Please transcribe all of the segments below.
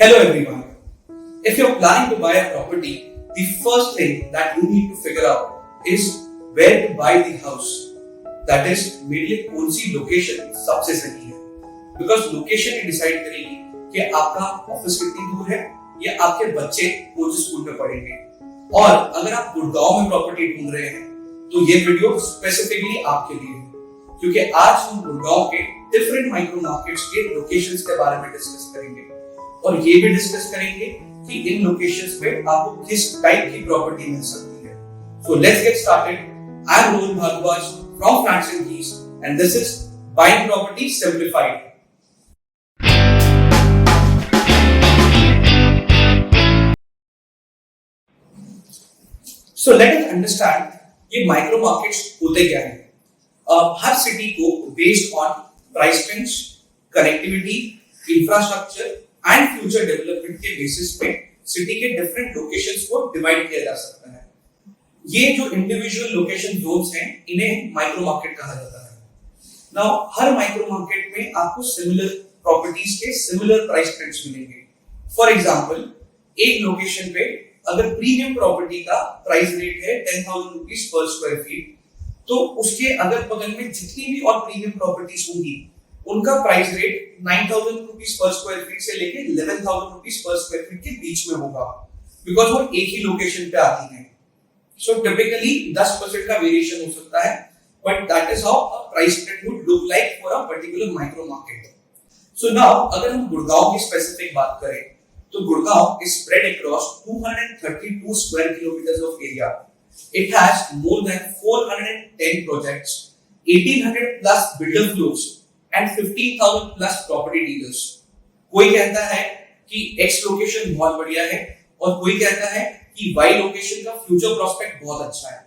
Hello everyone. If you're planning to buy a property, the first thing that you need to figure out is where to buy the house. That is, मेरे लिए कौन सी location सबसे सही है? Because location he decide करेगी कि आपका office कितनी दूर है या आपके बच्चे कौन से स्कूल में पढ़ेंगे। और अगर आप गुड़गांव में प्रॉपर्टी ढूंढ रहे हैं, तो ये वीडियो स्पेसिफिकली आपके लिए है, क्योंकि आज हम गुड़गांव के डिफरेंट माइक्रो मार्केट्स के लोकेशंस के बारे में डिस्कस करेंगे और ये भी डिस्कस करेंगे कि इन लोकेशंस पे आपको किस टाइप की प्रॉपर्टी मिल सकती है। So let's get started. I am Rohan Bhardwaj from flats and keys and this is buying property simplified. So let us understand ये माइक्रो मार्केट्स होते क्या हैं। हर सिटी को based on price range, connectivity, infrastructure and future development के basis पे city के different locations को डिवाइड किया जा सकता है। ये जो इंडिविजुअल लोकेशन जोन्स हैं, इन्हें माइक्रो मार्केट कहा जाता है। नाउ हर माइक्रो मार्केट में आपको सिमिलर प्रॉपर्टीज के सिमिलर प्राइस रेंज मिलेंगे। फॉर एग्जांपल, एक लोकेशन पे अगर प्रीमियम प्रॉपर्टी का प्राइस रेट है 10,000 रुपीज पर स्क्वायर फीट, तो उसके अगल बगल में जितनी भी और प्रीमियम प्रॉपर्टीज होंगी उनका price rate 9,000 rupees per square feet से लेके 11,000 रुपीज पर स्क्वायर फीट के बीच में होगा, बिकॉज वो एक ही लोकेशन पे आती हैं। सो टिपिकली 10% का वेरिएशन हो सकता है, but that is how a price trend would look like for a particular micro market. So now अगर हम गुड़गांव की स्पेसिफिक बात करें, तो Gurgaon is spread across 232 square kilometres of area. It has more than 410 projects, 1,800 plus builder floors and 15,000 plus property dealers. कोई कहता है कि X लोकेशन बहुत बढ़िया है और कोई कहता है कि Y लोकेशन का फ्यूचर प्रोस्पेक्ट बहुत अच्छा है।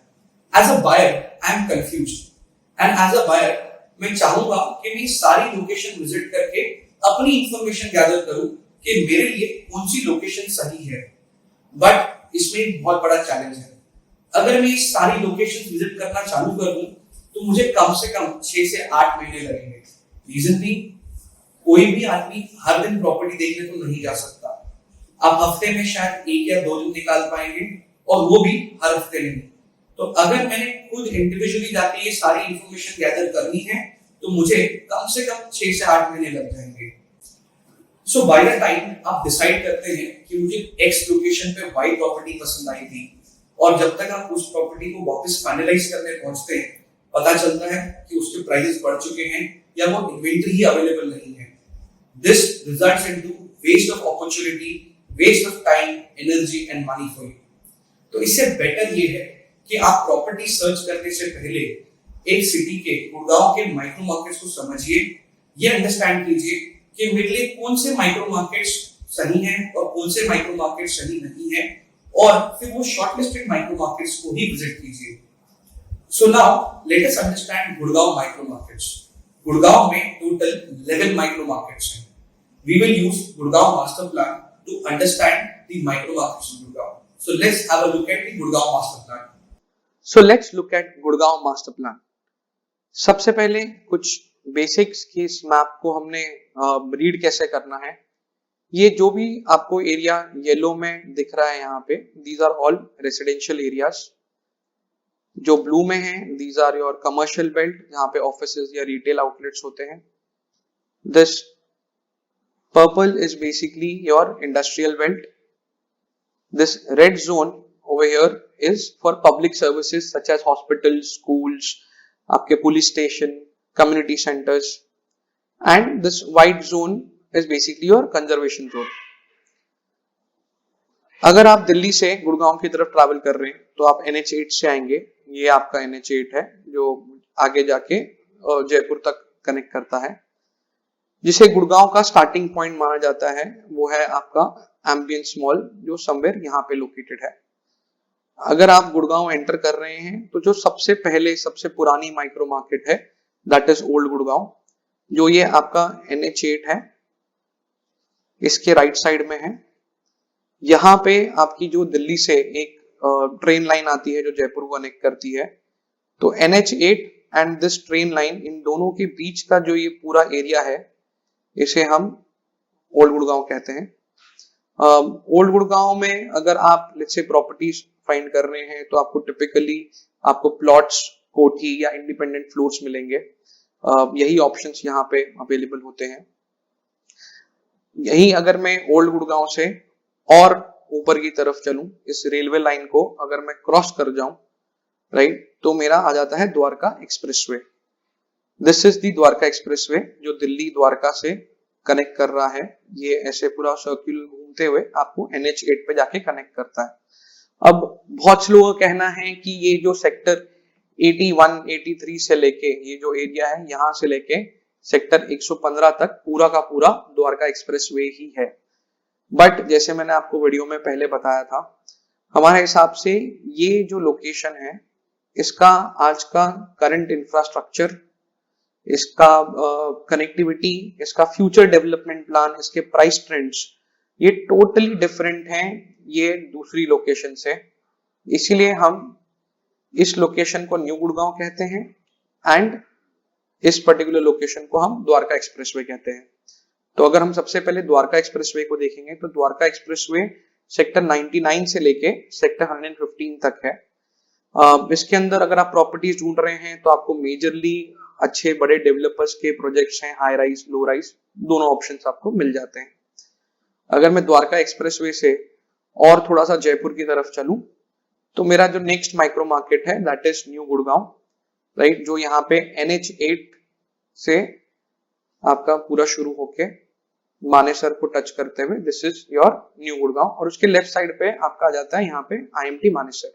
As a buyer, I am confused. And as a buyer, मैं चाहूंगा कि मैं सारी लोकेशन विजिट करके अपनी इंफॉर्मेशन गैदर करूं कि मेरे लिए कौन सी लोकेशन सही है। बट इसमें एक बहुत बड़ा चैलेंज है। अगर मैं सारी लोकेशन विजिट करना चालू कर दूं, तो मुझे कम से कम 6 से 8 महीने लगेंगे। रीजन भी, कोई भी आदमी हर दिन प्रॉपर्टी देखने तो नहीं जा सकता। आप हफ्ते में शायद 1 या 2 दिन निकाल पाएंगे, और वो भी हर हफ्ते नहीं। तो अगर मैंने खुद इंडिविजुअली जाके ये सारी इंफॉर्मेशन गैदर करनी है, तो मुझे कम से कम 6 से 8 महीने लग जाएंगे। सो बाय द टाइम आप डिसाइड करते हैं कि मुझे एक्स लोकेशन पे वाई प्रॉपर्टी पसंद आई थी, और जब तक आप उस प्रॉपर्टी को वापस फाइनलाइज करने पहुंचते हैं, पता चलता है कि उसके प्राइसेस बढ़ चुके हैं या वो इन्वेंटरी ही अवेलेबल नहीं है। This results into waste of opportunity, waste of time, energy and money for you. तो इससे बेटर ये है कि आप प्रॉपर्टी सर्च करने से पहले एक सिटी के, गुड़गांव के माइक्रो मार्केट्स को समझिए। ये अंडरस्टैंड कीजिए कि मेरे लिए कौन से माइक्रो मार्केट्स सही हैं और कौन से माइक्रो मार्केट सही नहीं है, और फिर वो शॉर्टलिस्टेड माइक्रो मार्केट्स को ही विजिट कीजिए। So now let us understand Gurgaon micro markets. Gurgaon में टोटल 11 माइक्रो मार्केट्स हैं। We will use Gurgaon master plan to understand the micro markets in Gurgaon. So let's have a look at the Gurgaon master plan. So let's look at Gurgaon master plan. सबसे पहले कुछ basics की इस map को हमने read कैसे करना है। ये जो भी आपको एरिया येलो में दिख रहा है यहाँ पे, these are all residential areas. जो ब्लू में है, these are your commercial belt, जहाँ पे ऑफिसेज या रिटेल आउटलेट्स होते हैं। This purple is basically your industrial belt. This red zone over here is for public services such as hospitals, schools, आपके police station, community centres. And this white zone is basically your conservation zone. अगर आप दिल्ली से गुड़गांव की तरफ travel कर रहे हैं, तो आप NH8 से आएंगे। ये आपका NH8 है जो आगे जाके जयपुर तक कनेक्ट करता है, जिसे गुड़गांव का स्टार्टिंग पॉइंट माना जाता है। वो है आपका एम्बियंस मॉल, जो समवेयर यहाँ पे लोकेटेड है। अगर आप गुड़गांव एंटर कर रहे हैं, तो जो सबसे पहले सबसे पुरानी माइक्रो मार्केट है, दैट इज ओल्ड गुड़गांव, जो ये आपका NH8 है, इसके राइट साइड में है। यहाँ पे आपकी जो दिल्ली से एक ट्रेन लाइन आती है जो जयपुर को कनेक्ट करती है, तो NH8 and this train line, इन दोनों के बीच का जो ये पूरा एरिया है, इसे हम ओल्ड गुड़गांव कहते हैं। ओल्ड गुड़गांव में अगर आप लेट्स से प्रॉपर्टीज फाइंड कर रहे हैं तो आपको टिपिकली आपको प्लॉट्स, कोठी या इंडिपेंडेंट फ्लोर्स मिलेंगे। यही ऑप्शंस यहाँ पे अवेलेबल होते हैं। यही अगर मैं ओल्ड गुड़गांव से और ऊपर की तरफ चलूं, इस रेलवे लाइन को अगर मैं क्रॉस कर जाऊं, राइट, तो मेरा आ जाता है Dwarka expressway. This is the Dwarka expressway जो दिल्ली द्वारका से कनेक्ट कर रहा है। ये ऐसे पूरा सर्किल घूमते हुए आपको NH8 पे जाके कनेक्ट करता है। अब बहुत से लोगों का कहना है कि ये जो सेक्टर 81, 83 से लेके ये जो एरिया है यहाँ से लेके सेक्टर 115 तक पूरा का पूरा द्वारका एक्सप्रेसवे ही है। बट जैसे मैंने आपको वीडियो में पहले बताया था, हमारे हिसाब से ये जो लोकेशन है, इसका आज का करंट इंफ्रास्ट्रक्चर, इसका कनेक्टिविटी, इसका फ्यूचर डेवलपमेंट प्लान, इसके प्राइस ट्रेंड्स, ये टोटली डिफरेंट हैं ये दूसरी लोकेशन से। इसीलिए हम इस लोकेशन को न्यू गुड़गांव कहते हैं एंड इस पर्टिकुलर लोकेशन को हम द्वारका एक्सप्रेसवे कहते हैं। तो अगर हम सबसे पहले द्वारका एक्सप्रेसवे को देखेंगे तो द्वारका एक्सप्रेसवे सेक्टर 99 से लेके सेक्टर 115 तक है। इसके अंदर अगर आप प्रॉपर्टीज ढूंढ रहे हैं तो आपको मेजरली अच्छे बड़े डेवलपर्स के प्रोजेक्ट्स हैं, हाई राइज, लो राइज, दोनों ऑप्शंस आपको मिल जाते हैं। अगर मैं द्वारका एक्सप्रेसवे से और थोड़ा सा जयपुर की तरफ चलूं तो मेरा जो नेक्स्ट माइक्रो मार्केट है that is new Gurgaon, right, जो यहाँ पे NH8 से आपका पूरा शुरू होके मानेसर को टच करते हुए this is your new Gurgaon, और उसके लेफ्ट साइड पे आपका आ जाता है यहाँ पे IMT मानेसर।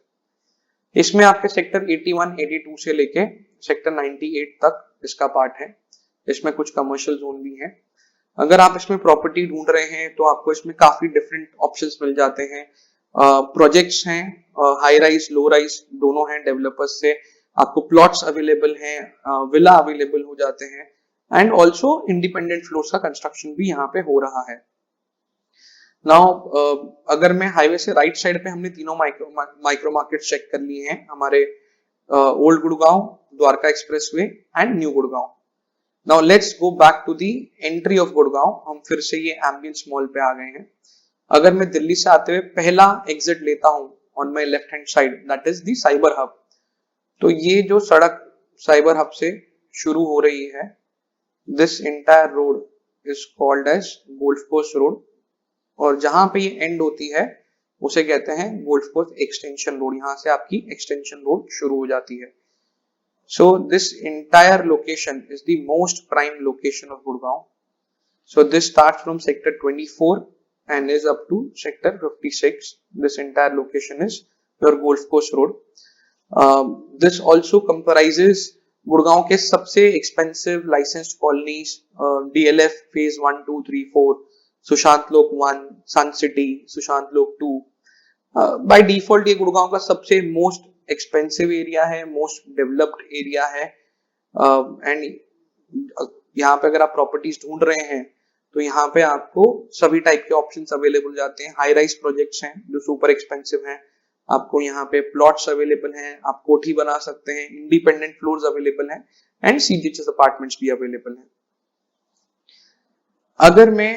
इसमें आपके सेक्टर 81, 82 से लेके सेक्टर 98 तक इसका पार्ट है। इसमें कुछ कमर्शियल जोन भी है। अगर आप इसमें प्रॉपर्टी ढूंढ रहे हैं तो आपको इसमें काफी डिफरेंट ऑप्शंस मिल जाते हैं। प्रोजेक्ट्स हैं, हाई राइज, लो राइज दोनों हैं डेवलपर्स से। आपको प्लॉट्स अवेलेबल हैं, विला अवेलेबल हो जाते हैं एंड ऑल्सो इंडिपेंडेंट फ्लोर्स का कंस्ट्रक्शन भी यहाँ पे हो रहा है। नाउ अगर मैं हाईवे से राइट साइड पे हमने तीनों माइक्रो मार्केट चेक कर लिए हैं, हमारे old Gurgaon, Dwarka expressway and new Gurgaon. Now let's go back to the entry of Gurgaon. हम फिर से ये एम्बियंस मॉल पे आ गए हैं। अगर मैं दिल्ली से आते हुए पहला एग्जिट लेता हूं on my left hand side that is the cyber hub, तो ये जो सड़क साइबर हब से शुरू हो रही है, this entire road is called as golf course road, और जहां पे ये एंड होती है उसे कहते हैं गोल्फ कोर्स एक्सटेंशन रोड। यहां से आपकी एक्सटेंशन रोड शुरू हो जाती है। सो this entire location is the most prime location of Gurgaon. So this starts from sector 24 and is up to sector 56. This entire location is your Golf Course Road. This also comprises Gurgaon के सबसे expensive licensed colonies, DLF phase 1, 2, 3, 4, Sushant लोक 1, सन city, Sushant लोक 2। By default ये गुड़गांव का सबसे most expensive area है, most developed area है। And यहाँ पे अगर आप प्रॉपर्टीज ढूंढ रहे हैं तो यहाँ पे आपको सभी टाइप के ऑप्शंस अवेलेबल हो जाते हैं। हाई राइज प्रोजेक्ट्स हैं जो सुपर एक्सपेंसिव हैं, आपको यहाँ पे प्लॉट्स अवेलेबल हैं, आप कोठी बना सकते हैं, इंडिपेंडेंट फ्लोर्स अवेलेबल हैं एंड CGHS अपार्टमेंट्स भी अवेलेबल हैं। अगर मैं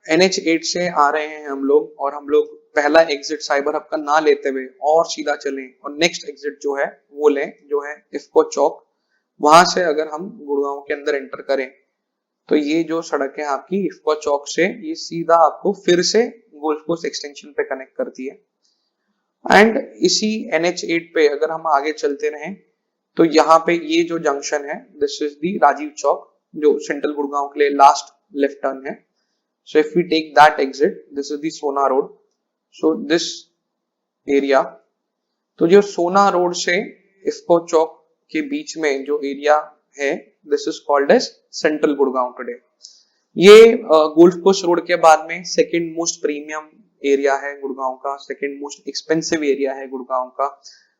NH8 से आ रहे हैं हम लोग और हम लोग पहला एग्जिट साइबर हब का ना लेते हुए और सीधा चलें और नेक्स्ट एग्जिट जो है वो लें जो है इफ्को चौक, वहां से अगर हम गुड़गांव के अंदर एंटर करें तो ये जो सड़क है आपकी इफ्को चौक से ये सीधा आपको फिर से गोल्फ कोर्स एक्सटेंशन पे कनेक्ट करती है। एंड इसी NH8 पे अगर हम आगे चलते रहें तो यहाँ पे ये जो जंक्शन है this is the Rajiv Chowk, जो सेंट्रल गुड़गांव के लिए लास्ट लेफ्ट टर्न है। So if we take that exit this is the Sohna road. So this area, तो जो सोना रोड से इफ्को चौक के बीच में जो एरिया है this is called as central Gurgaon today. ये गोल्फ कोर्स रोड के बाद में सेकंड मोस्ट प्रीमियम एरिया है गुड़गांव का, सेकंड मोस्ट एक्सपेंसिव एरिया है गुड़गांव का।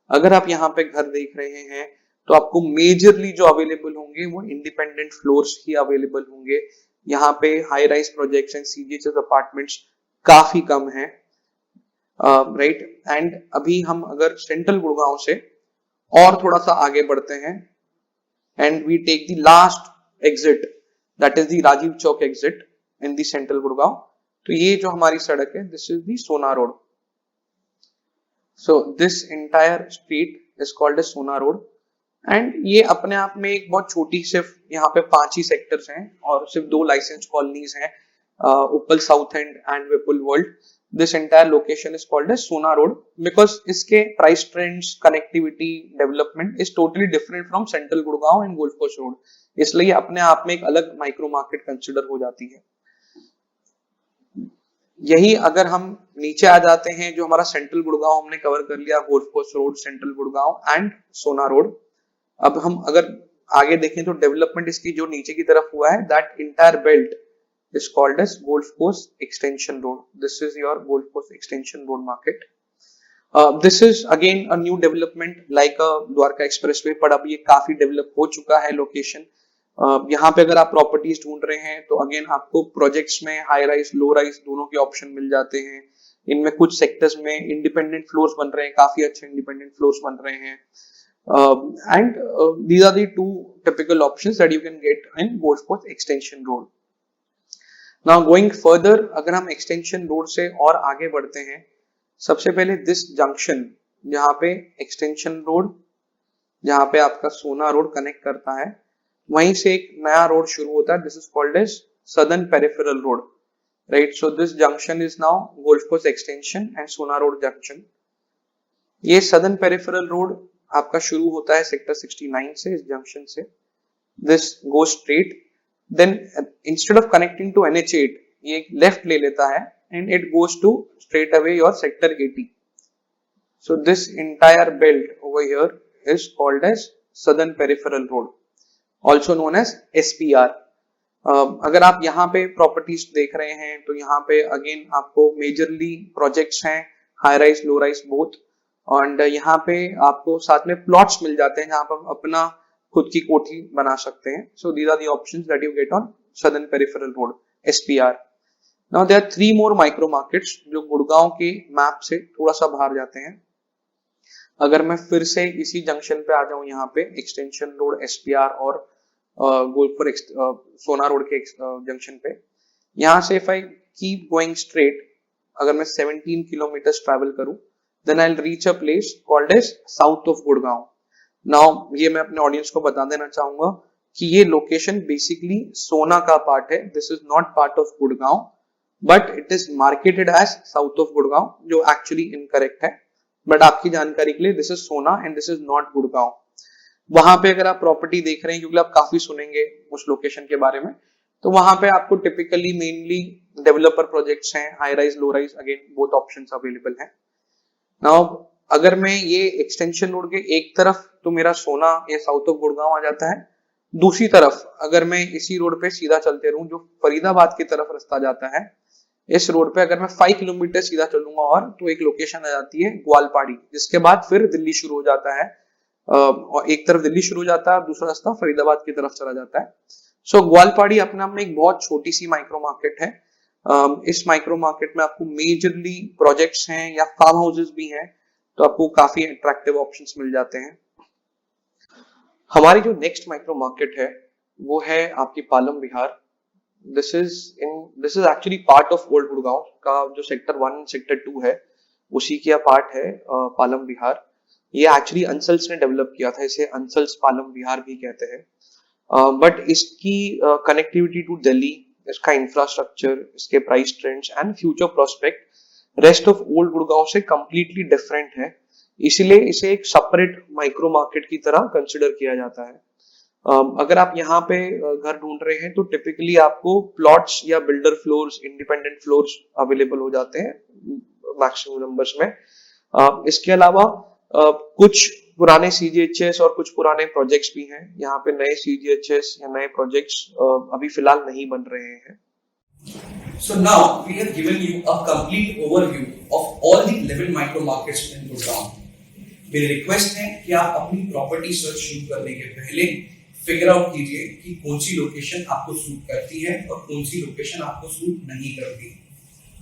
अगर आप यहाँ पे घर देख रहे हैं तो आपको मेजरली जो अवेलेबल होंगे वो इंडिपेंडेंट फ्लोर्स ही अवेलेबल होंगे। यहाँ पे high rise projects and CGHS apartments काफी कम है, राइट। एंड अभी हम अगर सेंट्रल गुड़गांव से और थोड़ा सा आगे बढ़ते हैं and we take the last exit that is the Rajiv Chowk exit in the central Gurgaon, तो ये जो हमारी सड़क है, this is the Sohna road. So this entire street is called as Sohna road. And ये अपने आप में एक बहुत छोटी, सिर्फ यहाँ पे 5 ही सेक्टर्स हैं और सिर्फ 2 लाइसेंस कॉलोनीज हैं, Uppal south end and Vipul world. This entire location is called as Sohna road because इसके price trends, connectivity, development is totally different from central Gurgaon and golf कोस्ट रोड. इसलिए अपने आप में एक अलग माइक्रो मार्केट कंसिडर हो जाती है. यही अगर हम नीचे आ जाते हैं, जो हमारा सेंट्रल गुड़गांव हमने कवर कर लिया, गोल्फ कोस्ट road, central Gurgaon and Sohna road. अब हम अगर आगे देखें तो डेवलपमेंट इसकी जो नीचे की तरफ हुआ है, that entire belt is called as golf कोस्ट extension road. This is your golf कोस्ट extension road market. This is again a new development like a Dwarka expressway, पर अब ये काफी डेवलप हो चुका है लोकेशन. यहाँ पे अगर आप प्रॉपर्टीज ढूंढ रहे हैं तो अगेन आपको प्रोजेक्ट्स में हाई राइज, लो राइज दोनों के ऑप्शन मिल जाते हैं. इनमें कुछ सेक्टर्स में इंडिपेंडेंट फ्लोर्स बन रहे हैं, काफी अच्छे इंडिपेंडेंट फ्लोर्स बन रहे हैं. And these are the 2 typical options that you can get in Golf Course Extension Road. Now going further, अगर हम Extension Road से और आगे बढ़ते हैं, सबसे पहले this junction, जहाँ पे Extension Road, जहाँ पे आपका सोना रोड कनेक्ट करता है, वहीं से एक नया रोड शुरू होता है. This is called as Southern Peripheral Road, right? So this junction is now Golf Course Extension and Sona Road Junction. ये Southern Peripheral Road आपका शुरू होता है सेक्टर 69 से, इस जंक्शन से. This go straight, then instead of connecting to NH8 ये left ले लेता है and it goes to straight away your sector 80. So this entire belt over here is called as southern peripheral road, also known as SPR. अगर आप यहाँ पे properties देख रहे हैं तो यहाँ पे अगेन आपको मेजरली प्रोजेक्ट्स हैं, high rise, low rise both. और यहाँ पे आपको साथ में प्लॉट्स मिल जाते हैं जहां पर अपना खुद की कोठी बना सकते हैं. So these are the options that you get on southern peripheral road, SPR. Now there are 3 more micro markets जो गुड़गांव के मैप से थोड़ा सा बाहर जाते हैं. अगर मैं फिर से इसी जंक्शन पे आ जाऊं, यहाँ पे एक्सटेंशन रोड, SPR और गोल्फ सोना रोड के जंक्शन पे, यहाँ से if I keep going straight, अगर मैं 17 किलोमीटर ट्रैवल करूं, then I'll reach a place called as South of Gurgaon. Now ये मैं अपने ऑडियंस को बता देना चाहूंगा कि ये लोकेशन बेसिकली सोना का पार्ट है. This is not part of Gurgaon, but it is marketed as south of Gurgaon, जो एक्चुअली इनकरेक्ट है. बट आपकी जानकारी के लिए this is Sohna and this is not Gurgaon. वहां पे अगर आप प्रॉपर्टी देख रहे हैं, क्योंकि आप काफी सुनेंगे उस लोकेशन के बारे में, तो वहां पे आपको टिपिकली मेनली डेवलपर प्रोजेक्ट्स हैं, high rise, low rise, again both options available हैं. नाउ अगर मैं ये एक्सटेंशन रोड के एक तरफ तो मेरा सोना या साउथ ऑफ गुड़गांव आ जाता है, दूसरी तरफ अगर मैं इसी रोड पे सीधा चलते रहूं, जो फरीदाबाद की तरफ रास्ता जाता है, इस रोड पे अगर मैं 5 किलोमीटर सीधा चलूंगा और तो एक लोकेशन आ जाती है ग्वालपाड़ी, जिसके बाद फिर दिल्ली शुरू हो जाता है. और एक तरफ दिल्ली शुरू हो जाता है और दूसरा रास्ता फरीदाबाद की तरफ चला जाता है. सो ग्वालपाड़ी अपने आप में एक बहुत छोटी सी माइक्रो मार्केट है. इस माइक्रो मार्केट में आपको मेजरली प्रोजेक्ट्स हैं या फार्म हाउसेस भी हैं, तो आपको काफी अट्रैक्टिव ऑप्शंस मिल जाते हैं. हमारी जो नेक्स्ट माइक्रो मार्केट है वो है आपकी Palam Vihar. This is actually part of old Gurgaon का जो सेक्टर 1 सेक्टर 2 है, उसी का पार्ट है पालम विहार. ये एक्चुअली अंसल्स ने डेवलप किया था, इसे अंसल्स पालम विहार भी कहते हैं. बट इसकी कनेक्टिविटी टू दिल्ली, इसका इंफ्रास्ट्रक्चर, इसके price trends and future prospect rest of old Gurgaon से कंप्लीटली डिफरेंट है. इसलिए इसे एक सेपरेट माइक्रो मार्केट की तरह कंसिडर किया जाता है. अगर आप यहाँ पे घर ढूंढ रहे हैं तो टिपिकली आपको प्लॉट्स या builder floors, independent floors available हो जाते हैं मैक्सिमम नंबर्स में. इसके अलावा कुछ पुराने CGHS और कुछ पुराने प्रोजेक्ट्स भी हैं. यहाँ पे नए CGHS या नए प्रोजेक्ट्स अभी फिलहाल नहीं बन रहे हैं. So now we have given you a complete overview of all the 11 micro markets in Gurgaon. मेरी रिक्वेस्ट है कि आप अपनी प्रॉपर्टी सर्च शुरू करने के पहले फिगर आउट कीजिए कि कौन सी लोकेशन आपको सूट करती है और कौन सी लोकेशन आपको सूट नहीं करती.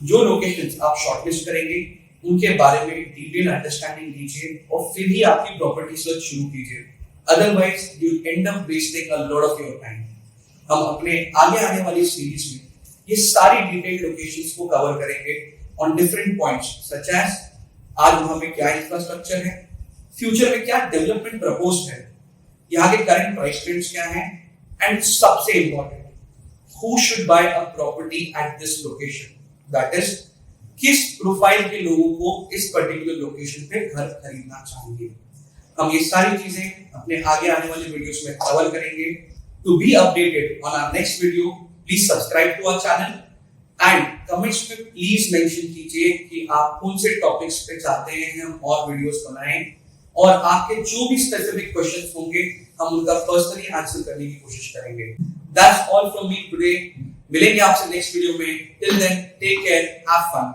जो लोकेशंस आप शॉर्टलिस्ट करेंगे उनके बारे में डिटेल अंडरस्टैंडिंग लीजिए और फिर ही आपकी प्रॉपर्टी सर्च शुरू कीजिए. Otherwise you end up wasting a lot of your time. हम अपने आगे आने वाली सीरीज में ये सारी डिटेल्ड लोकेशंस को कवर करेंगे on different points such as आज वहां पे क्या इंफ्रास्ट्रक्चर है, फ्यूचर में क्या डेवलपमेंट प्रपोज्ड है, यहाँ के करंट प्राइस ट्रेंड्स क्या हैं, एंड सबसे important who should buy a property at this location, that is किस प्रोफाइल के लोगों को इस पर्टिकुलर लोकेशन पे घर खरीदना चाहिए। हम ये सारी चीजें अपने आगे आने वाले वीडियोस में कवर करेंगे। To be updated on our next video please subscribe to our channel and comments में प्लीज मेंशन कीजिए कि आप कौन से टॉपिक्स पे चाहते हैं हम और वीडियोस बनाएं, और आपके जो भी स्पेसिफिक क्वेश्चंस होंगे हम उनका पर्सनली आंसर करने की कोशिश करेंगे। That's all from me today. मिलेंगे आपसे नेक्स्ट वीडियो में। Till then, take care, have fun.